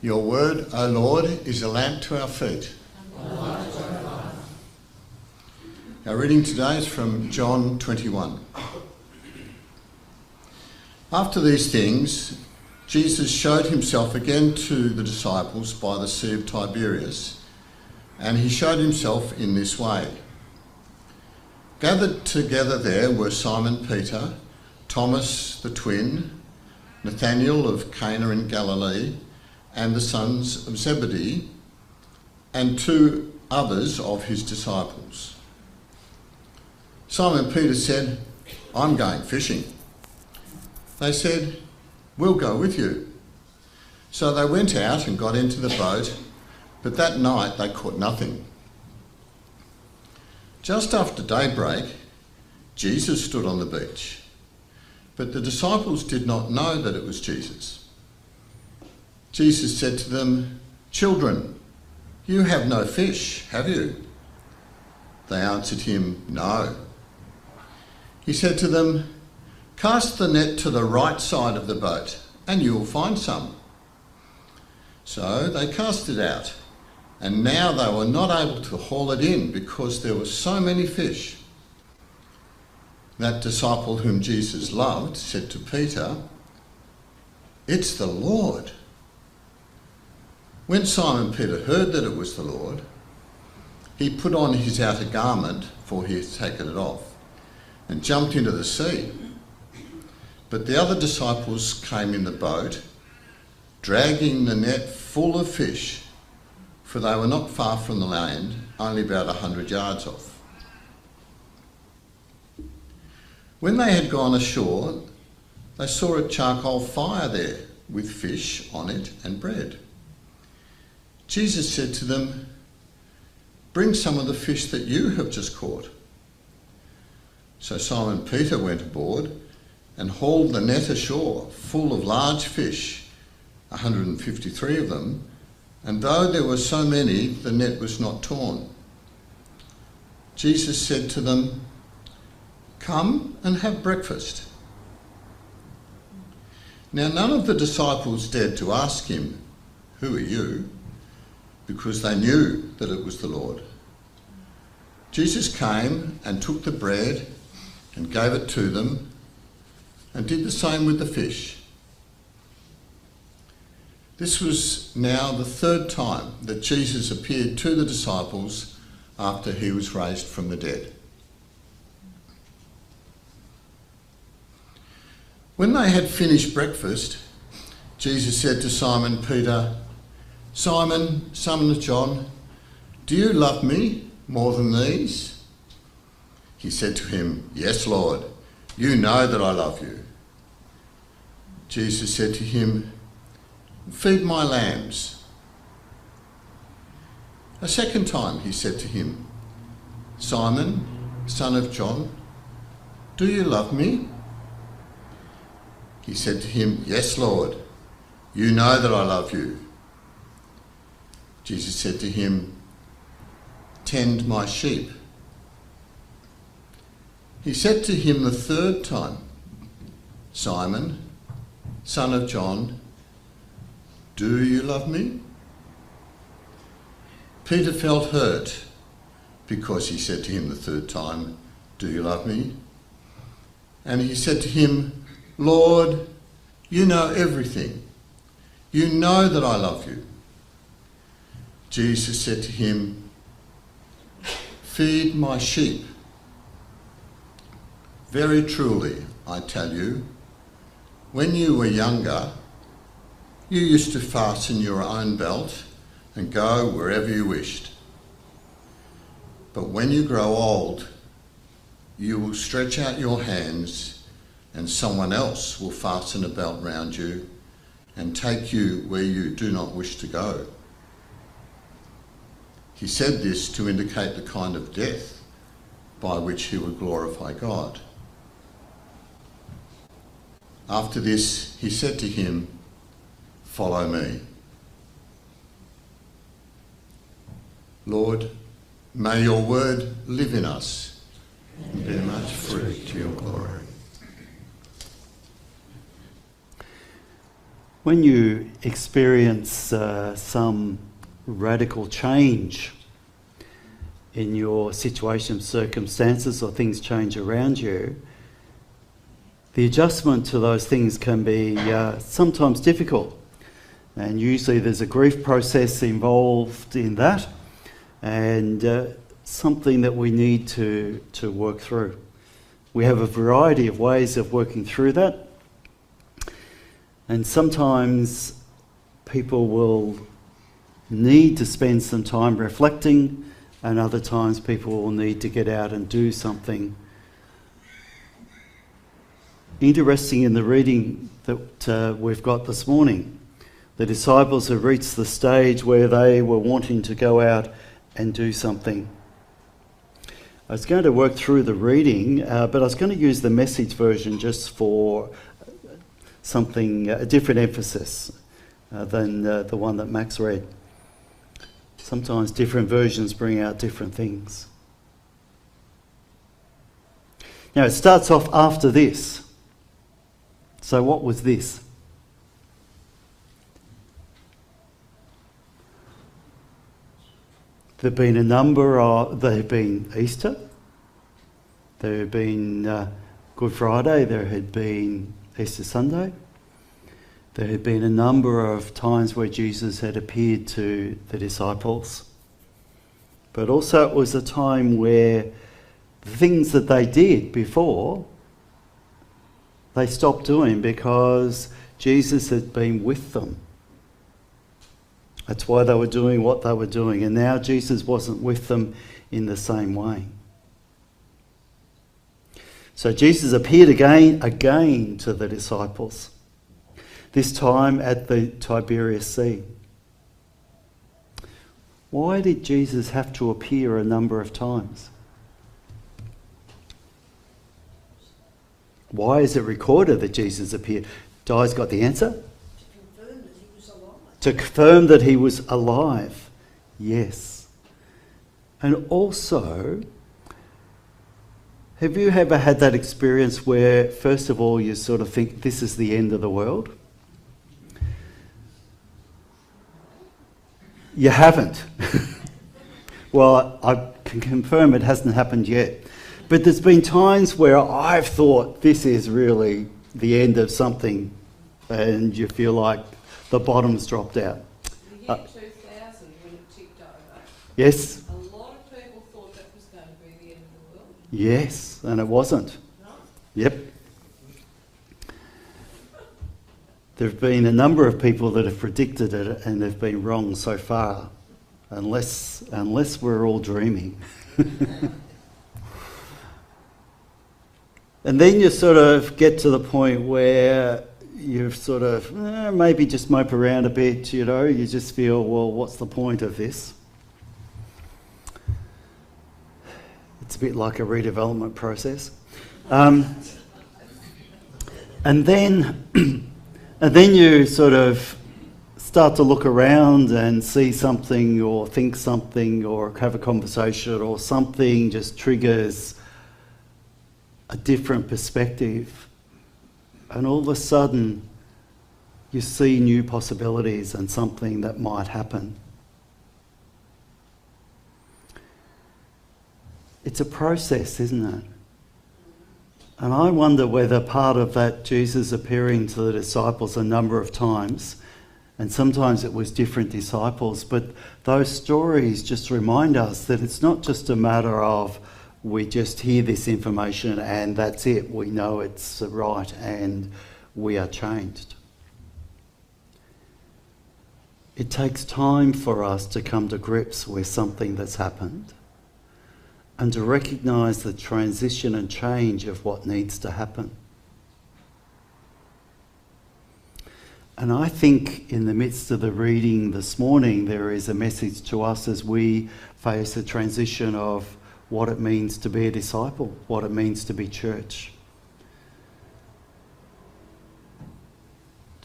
Your word, O Lord, is a lamp to our feet. Our reading today is from John 21. After these things, Jesus showed himself again to the disciples by the Sea of Tiberias, and he showed himself in this way. Gathered together there were Simon Peter, Thomas the twin, Nathanael of Cana in Galilee, and the sons of Zebedee, and two others of his disciples. Simon Peter said, "I'm going fishing." They said, "We'll go with you." So they went out and got into the boat, but that night they caught nothing. Just after daybreak, Jesus stood on the beach, but the disciples did not know that it was Jesus. Jesus said to them, "Children, you have no fish, have you?" They answered him, "No." He said to them, "Cast the net to the right side of the boat, and you will find some." So they cast it out, and now they were not able to haul it in because there were so many fish. That disciple whom Jesus loved said to Peter, "It's the Lord." When Simon Peter heard that it was the Lord, he put on his outer garment, for he had taken it off, and jumped into the sea. But the other disciples came in the boat, dragging the net full of fish, for they were not far from the land, only about 100 yards off. When they had gone ashore, they saw a charcoal fire there, with fish on it and bread. Jesus said to them, "Bring some of the fish that you have just caught." So Simon Peter went aboard and hauled the net ashore, full of large fish, 153 of them, and though there were so many, the net was not torn. Jesus said to them, "Come and have breakfast." Now none of the disciples dared to ask him, "Who are you?" because they knew that it was the Lord. Jesus came and took the bread and gave it to them, and did the same with the fish. This was now the third time that Jesus appeared to the disciples after he was raised from the dead. When they had finished breakfast, Jesus said to Simon Peter, "Simon, son of John, do you love me more than these?" He said to him, "Yes, Lord, you know that I love you." Jesus said to him, "Feed my lambs." A second time he said to him, "Simon, son of John, do you love me?" He said to him, "Yes, Lord, you know that I love you." Jesus said to him, "Tend my sheep." He said to him the third time, "Simon, son of John, do you love me?" Peter felt hurt because he said to him the third time, "Do you love me?" And he said to him, "Lord, you know everything. You know that I love you." Jesus said to him, "Feed my sheep. Very truly, I tell you, when you were younger, you used to fasten your own belt and go wherever you wished. But when you grow old, you will stretch out your hands and someone else will fasten a belt round you and take you where you do not wish to go." He said this to indicate the kind of death by which he would glorify God. After this, he said to him, "Follow me." Lord, may your word live in us and bear much fruit to your glory. When you experience some radical change in your situation, circumstances, or things change around you, the adjustment to those things can be sometimes difficult. And usually there's a grief process involved in that, and something that we need to work through. We have a variety of ways of working through that. And sometimes people will need to spend some time reflecting, and other times people will need to get out and do something. Interesting in the reading that we've got this morning, the disciples have reached the stage where they were wanting to go out and do something. I was going to work through the reading, but I was going to use the Message version just for something, a different emphasis than the one that Max read. Sometimes different versions bring out different things. Now it starts off after this. So what was this? There had been Easter, there had been Good Friday, there had been Easter Sunday. There had been a number of times where Jesus had appeared to the disciples. But also it was a time where the things that they did before, they stopped doing because Jesus had been with them. That's why they were doing what they were doing. And now Jesus wasn't with them in the same way. So Jesus appeared again to the disciples, this time at the Tiberias Sea. Why did Jesus have to appear a number of times? Why is it recorded that Jesus appeared? Di's got the answer? To confirm that he was alive. Yes. And also, have you ever had that experience where, first of all, you sort of think this is the end of the world? You haven't. Well, I can confirm it hasn't happened yet. But there's been times where I've thought this is really the end of something, and you feel like the bottom's dropped out. The year 2000 when it ticked over. Yes. A lot of people thought that was going to be the end of the world. Yes, and it wasn't. No. Yep. There have been a number of people that have predicted it, and they've been wrong so far, unless we're all dreaming. And then you sort of get to the point where you sort of maybe just mope around a bit, you know, you just feel, well, what's the point of this? It's a bit like a redevelopment process. And then you sort of start to look around and see something or think something or have a conversation or something just triggers a different perspective. And all of a sudden, you see new possibilities and something that might happen. It's a process, isn't it? And I wonder whether part of that Jesus appearing to the disciples a number of times, and sometimes it was different disciples, but those stories just remind us that it's not just a matter of we just hear this information and that's it. We know it's right and we are changed. It takes time for us to come to grips with something that's happened and to recognise the transition and change of what needs to happen. And I think in the midst of the reading this morning, there is a message to us as we face a transition of what it means to be a disciple, what it means to be church.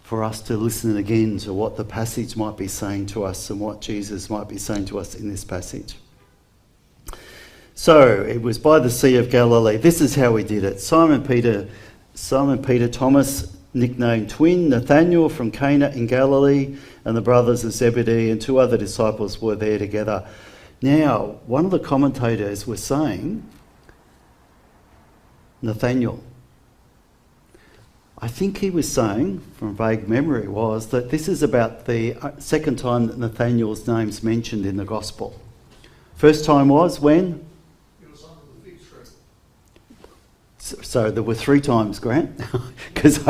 For us to listen again to what the passage might be saying to us and what Jesus might be saying to us in this passage. So, it was by the Sea of Galilee. This is how we did it. Simon Peter, Thomas, nicknamed Twin, Nathanael from Cana in Galilee, and the brothers of Zebedee and 2 other disciples were there together. Now, one of the commentators was saying, Nathanael. I think he was saying, from vague memory, was that this is about the second time that Nathanael's name's mentioned in the Gospel. First time was when? It was under the fig tree. So there were 3 times, Grant, because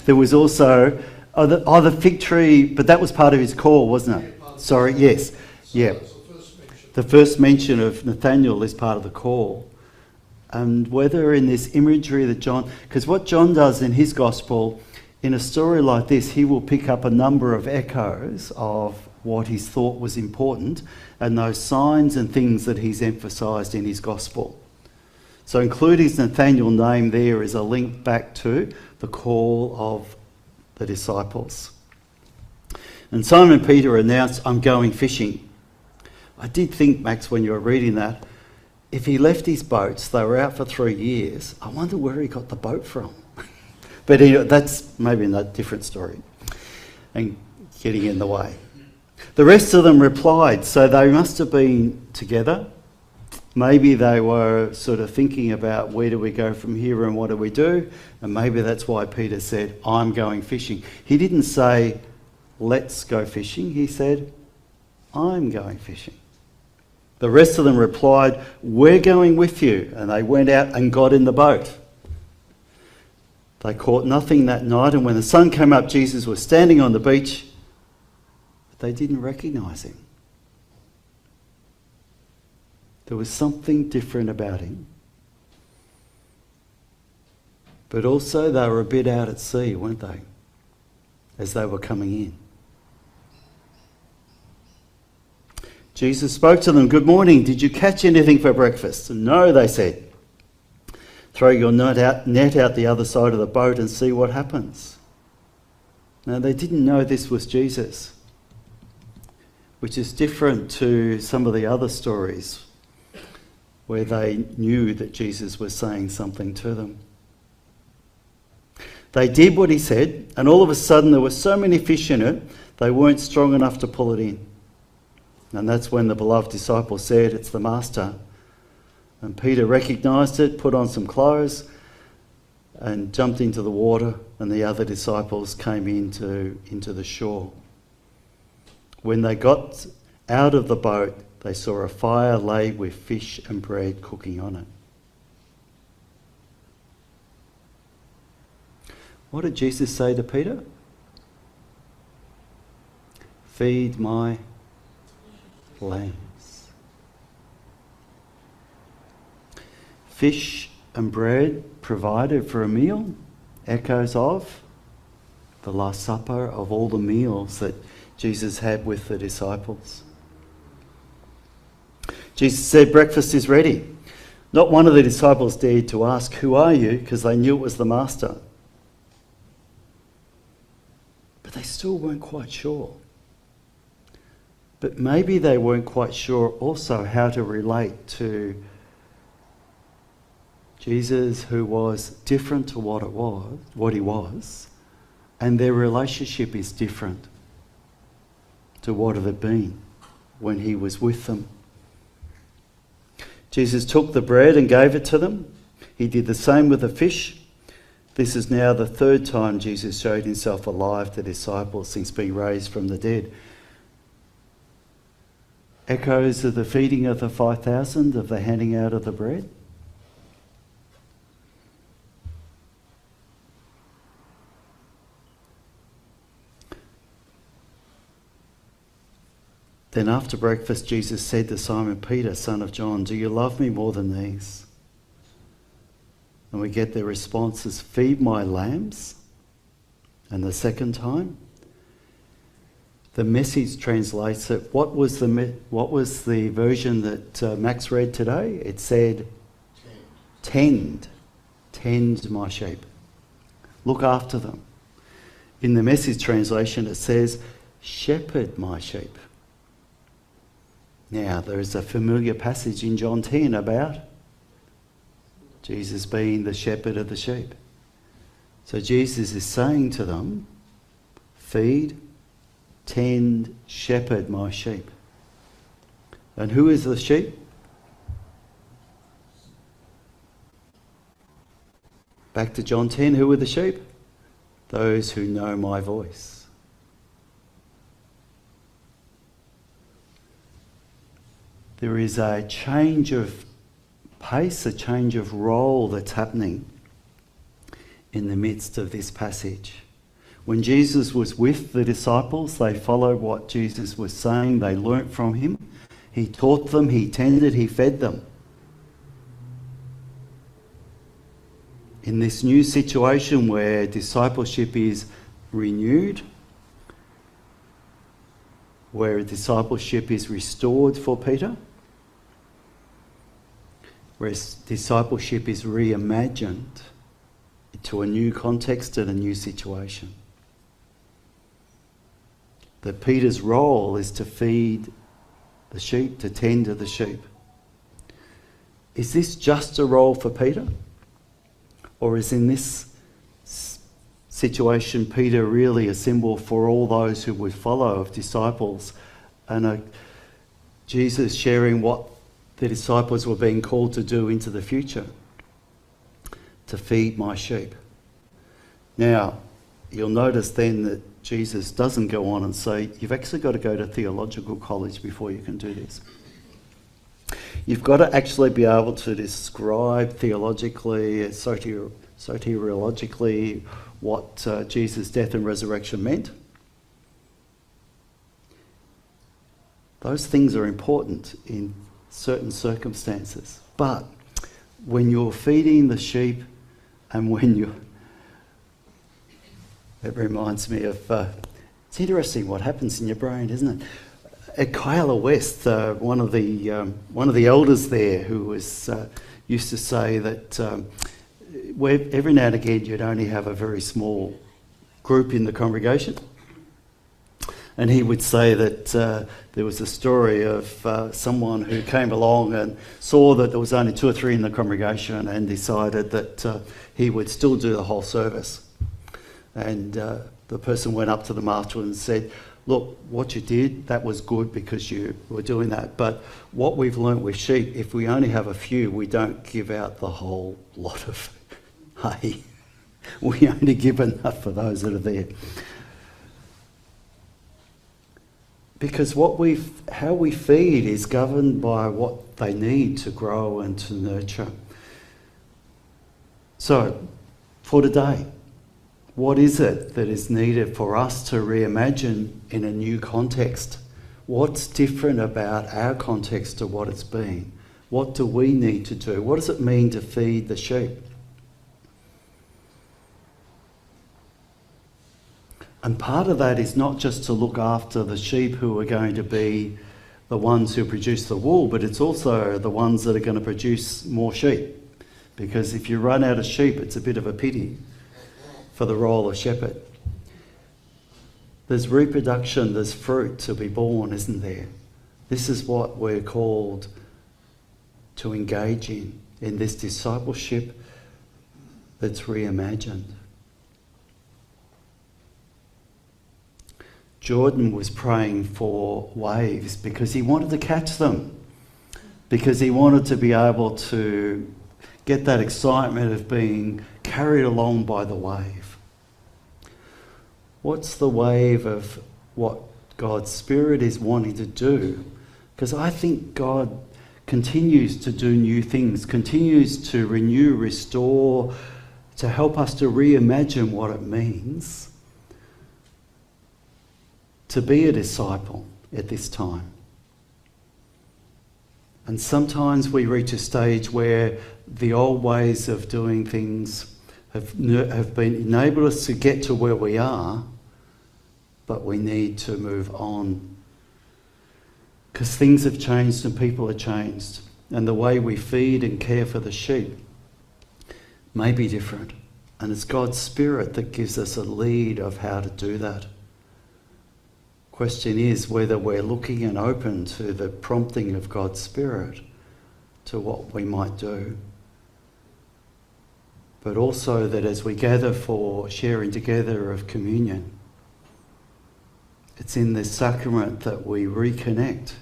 there was also the fig tree, but that was part of his call, wasn't it? Sorry, yes, yeah. The first mention of Nathanael is part of the call. And whether in this imagery that John, because what John does in his gospel, in a story like this, he will pick up a number of echoes of what he's thought was important and those signs and things that he's emphasised in his gospel. So including his Nathanael name there is a link back to the call of the disciples. And Simon Peter announced, I'm going fishing. I did think, Max, when you were reading that, if he left his boats, they were out for 3 years, I wonder where he got the boat from. But that's maybe a different story and getting in the way. The rest of them replied, so they must have been together. Maybe they were sort of thinking about where do we go from here and what do we do? And maybe that's why Peter said, I'm going fishing. He didn't say, let's go fishing. He said, I'm going fishing. The rest of them replied, we're going with you. And they went out and got in the boat. They caught nothing that night, and when the sun came up, Jesus was standing on the beach. But they didn't recognise him. There was something different about him. But also they were a bit out at sea, weren't they? As they were coming in. Jesus spoke to them, good morning, did you catch anything for breakfast? No, they said. Throw your net out the other side of the boat and see what happens. Now they didn't know this was Jesus, which is different to some of the other stories where they knew that Jesus was saying something to them. They did what he said, and all of a sudden there were so many fish in it, they weren't strong enough to pull it in. And that's when the beloved disciple said, it's the Master. And Peter recognised it, put on some clothes and jumped into the water, and the other disciples came into the shore. When they got out of the boat, they saw a fire laid with fish and bread cooking on it. What did Jesus say to Peter? Feed my lambs. Fish and bread provided for a meal, echoes of the Last Supper, of all the meals that Jesus had with the disciples. Jesus said, breakfast is ready. Not one of the disciples dared to ask, who are you? Because they knew it was the Master. But they still weren't quite sure. But maybe they weren't quite sure also how to relate to Jesus, who was different to what he was, and their relationship is different to what it had been when he was with them. Jesus took the bread and gave it to them. He did the same with the fish. This is now the 3rd time Jesus showed himself alive to disciples since being raised from the dead. Echoes of the feeding of the 5,000, of the handing out of the bread. Then after breakfast, Jesus said to Simon Peter, son of John, do you love me more than these? And we get the responses, feed my lambs. And the second time, the Message translates it. What was the version that Max read today? It said, tend my sheep. Look after them. In the Message translation, it says, shepherd my sheep. Now, there is a familiar passage in John 10 about Jesus being the shepherd of the sheep. So Jesus is saying to them, feed, tend, shepherd my sheep. And who is the sheep? Back to John 10, who are the sheep? Those who know my voice. There is a change of pace, a change of role that's happening in the midst of this passage. When Jesus was with the disciples, they followed what Jesus was saying, they learnt from him. He taught them, he tended, he fed them. In this new situation where discipleship is renewed, where discipleship is restored for Peter, where discipleship is reimagined to a new context and a new situation. That Peter's role is to feed the sheep, to tend to the sheep. Is this just a role for Peter? Or is in this situation Peter really a symbol for all those who would follow of disciples, and Jesus sharing what the disciples were being called to do into the future? To feed my sheep. Now, you'll notice then that Jesus doesn't go on and say, you've actually got to go to theological college before you can do this. You've got to actually be able to describe theologically, soteriologically, what Jesus' death and resurrection meant. Those things are important in certain circumstances. But when you're feeding the sheep and when you... It reminds me of... it's interesting what happens in your brain, isn't it? At Kyla West, one of the elders there who was used to say that every now and again you'd only have a very small group in the congregation, and he would say that there was a story of someone who came along and saw that there was only 2 or 3 in the congregation and decided that he would still do the whole service. And the person went up to them afterwards and said, look, what you did, that was good because you were doing that. But what we've learnt with sheep, if we only have a few, we don't give out the whole lot of hay. We only give enough for those that are there. Because how we feed is governed by what they need to grow and to nurture. So, for today, what is it that is needed for us to reimagine in a new context? What's different about our context to what it's been? What do we need to do? What does it mean to feed the sheep? And part of that is not just to look after the sheep who are going to be the ones who produce the wool, but it's also the ones that are going to produce more sheep. Because if you run out of sheep, it's a bit of a pity for the role of shepherd. There's reproduction, there's fruit to be born, isn't there? This is what we're called to engage in this discipleship that's reimagined. Jordan was praying for waves because he wanted to catch them, because he wanted to be able to get that excitement of being carried along by the wave. What's the wave of what God's Spirit is wanting to do? Because I think God continues to do new things, continues to renew, restore, to help us to reimagine what it means to be a disciple at this time. And sometimes we reach a stage where the old ways of doing things have been enabled us to get to where we are, but we need to move on. Because things have changed and people have changed, and the way we feed and care for the sheep may be different. And it's God's Spirit that gives us a lead of how to do that. Question is whether we're looking and open to the prompting of God's Spirit to what we might do. but also that as we gather for sharing together of communion, it's in this sacrament that we reconnect,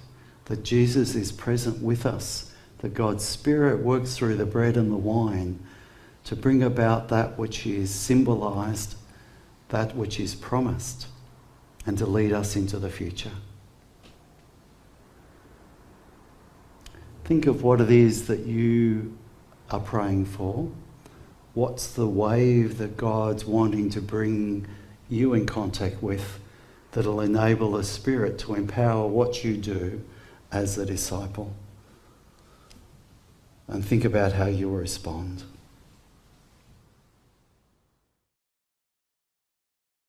that Jesus is present with us, that God's Spirit works through the bread and the wine to bring about that which is symbolised, that which is promised, and to lead us into the future. Think of what it is that you are praying for. What's the wave that God's wanting to bring you in contact with that'll enable the Spirit to empower what you do as a disciple? And think about how you'll respond.